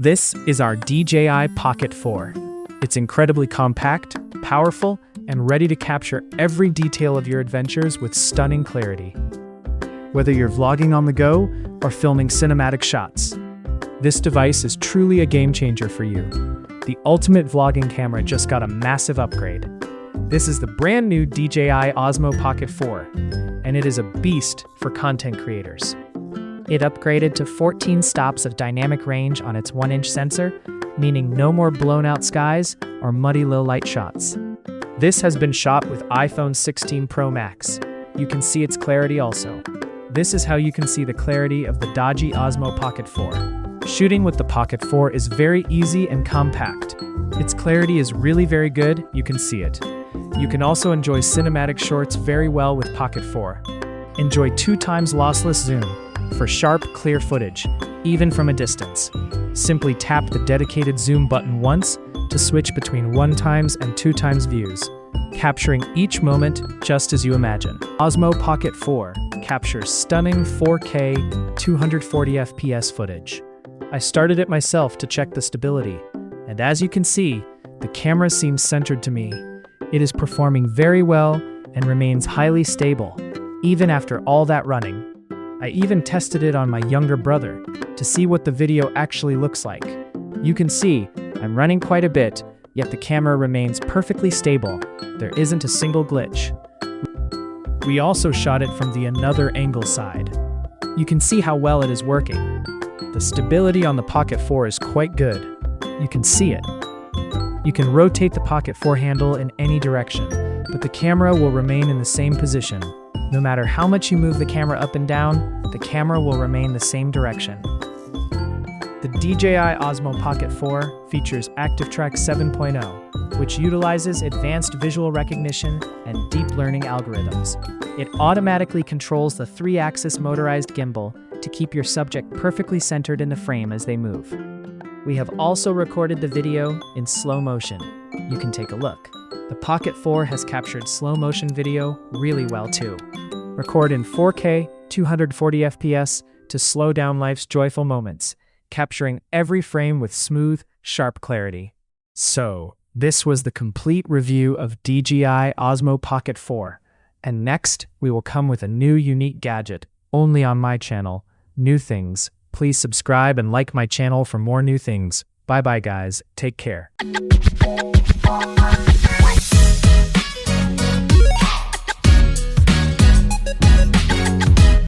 This is our DJI Pocket 4. It's incredibly compact, powerful, and ready to capture every detail of your adventures with stunning clarity. Whether you're vlogging on the go or filming cinematic shots, this device is truly a game changer for you. The ultimate vlogging camera just got a massive upgrade. This is the brand new DJI Osmo Pocket 4, and it is a beast for content creators. It upgraded to 14 stops of dynamic range on its 1-inch sensor, meaning no more blown-out skies or muddy low-light shots. This has been shot with iPhone 16 Pro Max. You can see its clarity also. This is how you can see the clarity of the dodgy Osmo Pocket 4. Shooting with the Pocket 4 is very easy and compact. Its clarity is really very good, you can see it. You can also enjoy cinematic shorts very well with Pocket 4. Enjoy 2x lossless zoom for sharp, clear footage, even from a distance. Simply tap the dedicated zoom button once to switch between 1x and 2x views, capturing each moment just as you imagine. Osmo Pocket 4 captures stunning 4K 240 FPS footage. I started it myself to check the stability, and as you can see, the camera seems centered to me. It is performing very well and remains highly stable, even after all that running. I even tested it on my younger brother to see what the video actually looks like. You can see, I'm running quite a bit, yet the camera remains perfectly stable. There isn't a single glitch. We also shot it from the another angle side. You can see how well it is working. The stability on the Pocket 4 is quite good. You can see it. You can rotate the Pocket 4 handle in any direction, but the camera will remain in the same position. No matter how much you move the camera up and down, the camera will remain the same direction. The DJI Osmo Pocket 4 features ActiveTrack 7.0, which utilizes advanced visual recognition and deep learning algorithms. It automatically controls the 3-axis motorized gimbal to keep your subject perfectly centered in the frame as they move. We have also recorded the video in slow motion. You can take a look. The Pocket 4 has captured slow motion video really well too. Record in 4K 240 FPS to slow down life's joyful moments, capturing every frame with smooth, sharp clarity. So, this was the complete review of DJI Osmo Pocket 4. And next, we will come with a new unique gadget, only on my channel, New Things. Please subscribe and like my channel for more new things. Bye bye guys, take care.